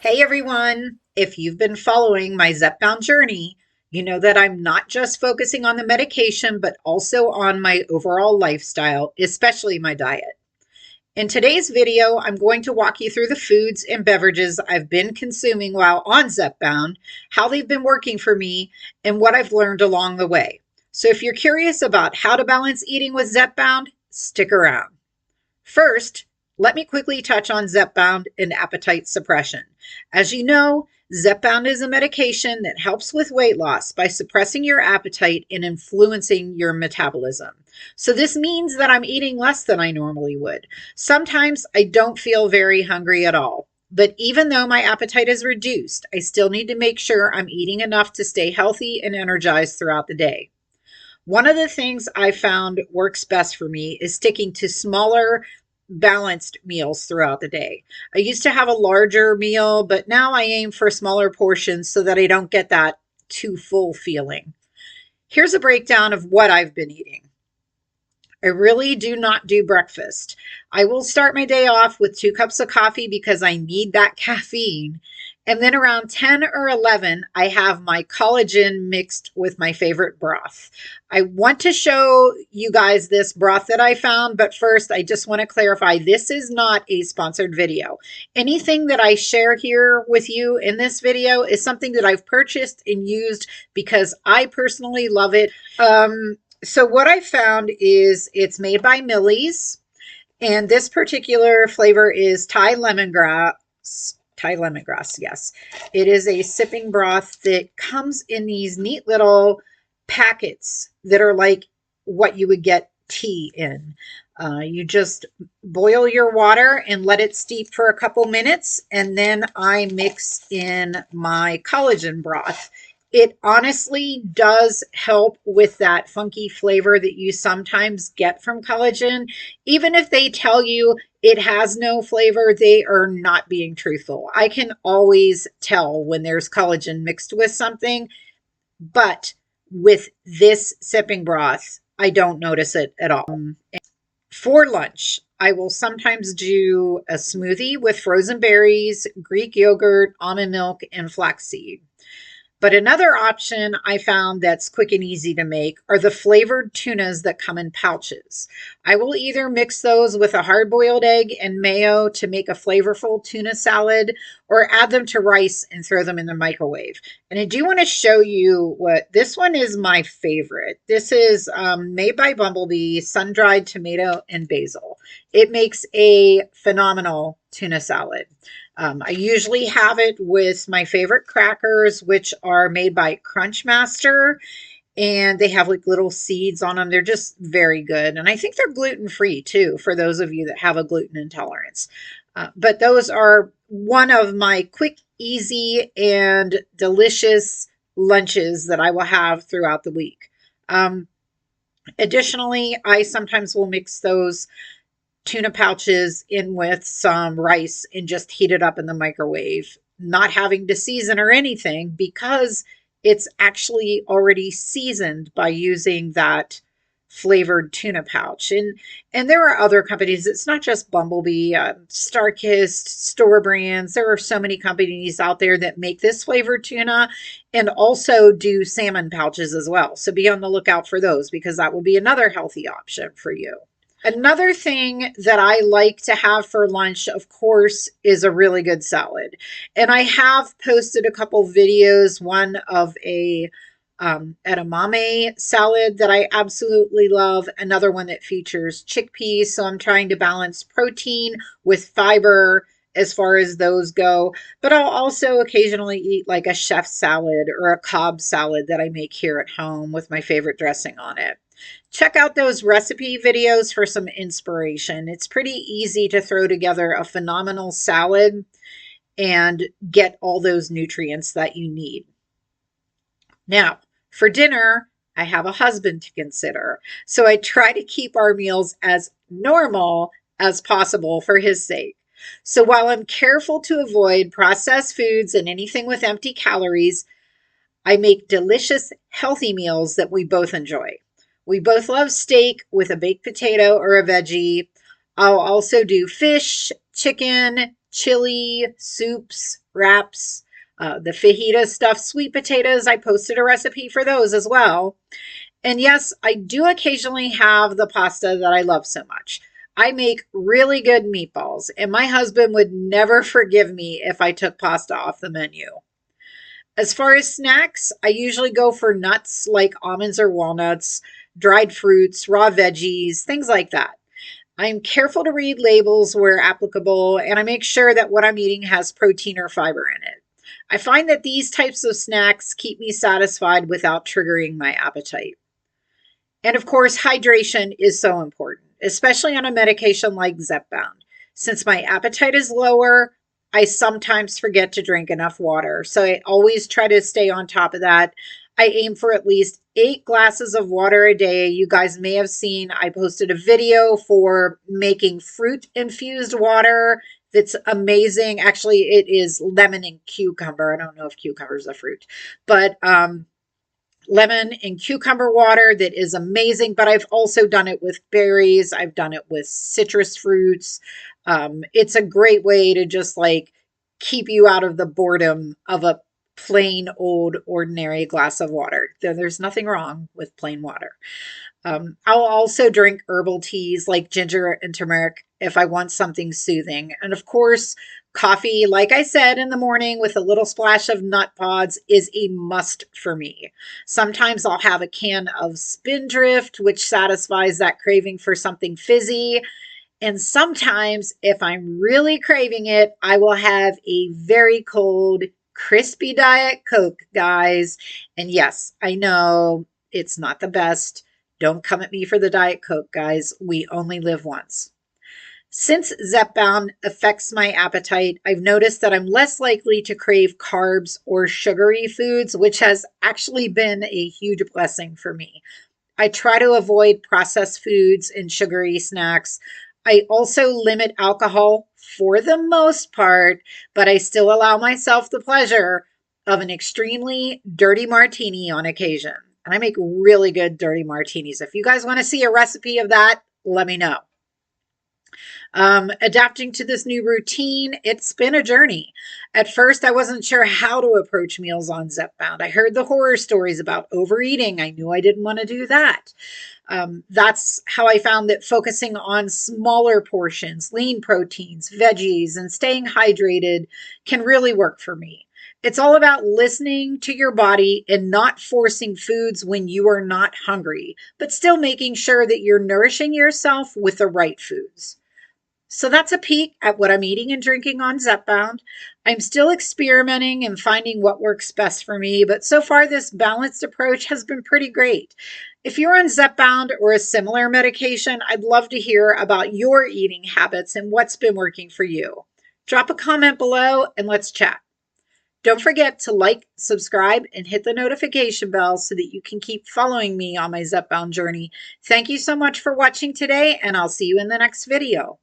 Hey everyone! If you've been following my Zepbound journey, you know that I'm not just focusing on the medication, but also on my overall lifestyle, especially my diet. In today's video, I'm going to walk you through the foods and beverages I've been consuming while on Zepbound, how they've been working for me, and what I've learned along the way. So if you're curious about how to balance eating with Zepbound, stick around. First, let me quickly touch on Zepbound and appetite suppression. As you know, Zepbound is a medication that helps with weight loss by suppressing your appetite and influencing your metabolism. So this means that I'm eating less than I normally would. Sometimes I don't feel very hungry at all. But even though my appetite is reduced, I still need to make sure I'm eating enough to stay healthy and energized throughout the day. One of the things I found works best for me is sticking to smaller, balanced meals throughout the day. I used to have a larger meal, but now I aim for smaller portions so that I don't get that too full feeling. Here's a breakdown of what I've been eating. I really do not do breakfast. I will start my day off with 2 cups of coffee because I need that caffeine. And then around 10 or 11, I have my collagen mixed with my favorite broth. I want to show you guys this broth that I found, but first I just want to clarify this is not a sponsored video. Anything that I share here with you in this video is something that I've purchased and used because I personally love it. So what I found is it's made by Millie's, and this particular flavor is Thai lemongrass. Thai lemongrass, yes. It is a sipping broth that comes in these neat little packets that are like what you would get tea in. You just boil your water and let it steep for a couple minutes, and then I mix in my collagen broth. It honestly does help with that funky flavor that you sometimes get from collagen. Even if they tell you it has no flavor, they are not being truthful. I can always tell when there's collagen mixed with something, but with this sipping broth, I don't notice it at all. For lunch, I will sometimes do a smoothie with frozen berries, Greek yogurt, almond milk, and flaxseed. But another option I found that's quick and easy to make are the flavored tunas that come in pouches. I will either mix those with a hard-boiled egg and mayo to make a flavorful tuna salad, or add them to rice and throw them in the microwave. And I do want to show you what this one is my favorite. This is made by Bumblebee, sun-dried tomato and basil. It makes a phenomenal tuna salad. I usually have it with my favorite crackers, which are made by Crunchmaster, and they have like little seeds on them. They're just very good. And I think they're gluten-free too, for those of you that have a gluten intolerance. But those are one of my quick, easy, and delicious lunches that I will have throughout the week. Additionally, I sometimes will mix those tuna pouches in with some rice and just heat it up in the microwave, not having to season or anything because it's actually already seasoned by using that flavored tuna pouch. And there are other companies. It's not just Bumblebee, Starkist, Store Brands. There are so many companies out there that make this flavored tuna and also do salmon pouches as well. So be on the lookout for those because that will be another healthy option for you. Another thing that I like to have for lunch, of course, is a really good salad. And I have posted a couple videos, one of a edamame salad that I absolutely love, another one that features chickpeas. So I'm trying to balance protein with fiber as far as those go. But I'll also occasionally eat like a chef salad or a Cobb salad that I make here at home with my favorite dressing on it. Check out those recipe videos for some inspiration. It's pretty easy to throw together a phenomenal salad and get all those nutrients that you need. Now, for dinner, I have a husband to consider, so I try to keep our meals as normal as possible for his sake. So while I'm careful to avoid processed foods and anything with empty calories, I make delicious, healthy meals that we both enjoy. We both love steak with a baked potato or a veggie. I'll also do fish, chicken, chili, soups, wraps, the fajita stuffed sweet potatoes. I posted a recipe for those as well. And yes, I do occasionally have the pasta that I love so much. I make really good meatballs, and my husband would never forgive me if I took pasta off the menu. As far as snacks, I usually go for nuts like almonds or walnuts, dried fruits, raw veggies, things like that. I'm careful to read labels where applicable, and I make sure that what I'm eating has protein or fiber in it. I find that these types of snacks keep me satisfied without triggering my appetite. And of course, hydration is so important, especially on a medication like Zepbound. Since my appetite is lower, I sometimes forget to drink enough water. So I always try to stay on top of that. I aim for at least 8 glasses of water a day. You guys may have seen I posted a video for making fruit infused water that's amazing. Actually, it is lemon and cucumber. I don't know if cucumber is a fruit, but lemon and cucumber water that is amazing. But I've also done it with berries. I've done it with citrus fruits. It's a great way to just like keep you out of the boredom of a plain old ordinary glass of water. There's nothing wrong with plain water. I'll also drink herbal teas like ginger and turmeric if I want something soothing. And of course, coffee, like I said, in the morning with a little splash of nut pods is a must for me. Sometimes I'll have a can of Spindrift, which satisfies that craving for something fizzy. And sometimes, if I'm really craving it, I will have a very cold, crispy Diet Coke, guys. And yes, I know it's not the best. Don't come at me for the Diet Coke, guys. We only live once. Since Zepbound affects my appetite, I've noticed that I'm less likely to crave carbs or sugary foods, which has actually been a huge blessing for me. I try to avoid processed foods and sugary snacks. I also limit alcohol for the most part, but I still allow myself the pleasure of an extremely dirty martini on occasion. And I make really good dirty martinis. If you guys want to see a recipe of that, let me know. Adapting to this new routine, it's been a journey. At first, I wasn't sure how to approach meals on Zepbound. I heard the horror stories about overeating. I knew I didn't want to do that. That's how I found that focusing on smaller portions, lean proteins, veggies, and staying hydrated can really work for me. It's all about listening to your body and not forcing foods when you are not hungry, but still making sure that you're nourishing yourself with the right foods. So that's a peek at what I'm eating and drinking on Zepbound. I'm still experimenting and finding what works best for me, but so far this balanced approach has been pretty great. If you're on Zepbound or a similar medication, I'd love to hear about your eating habits and what's been working for you. Drop a comment below and let's chat. Don't forget to like, subscribe, and hit the notification bell so that you can keep following me on my Zepbound journey. Thank you so much for watching today, and I'll see you in the next video.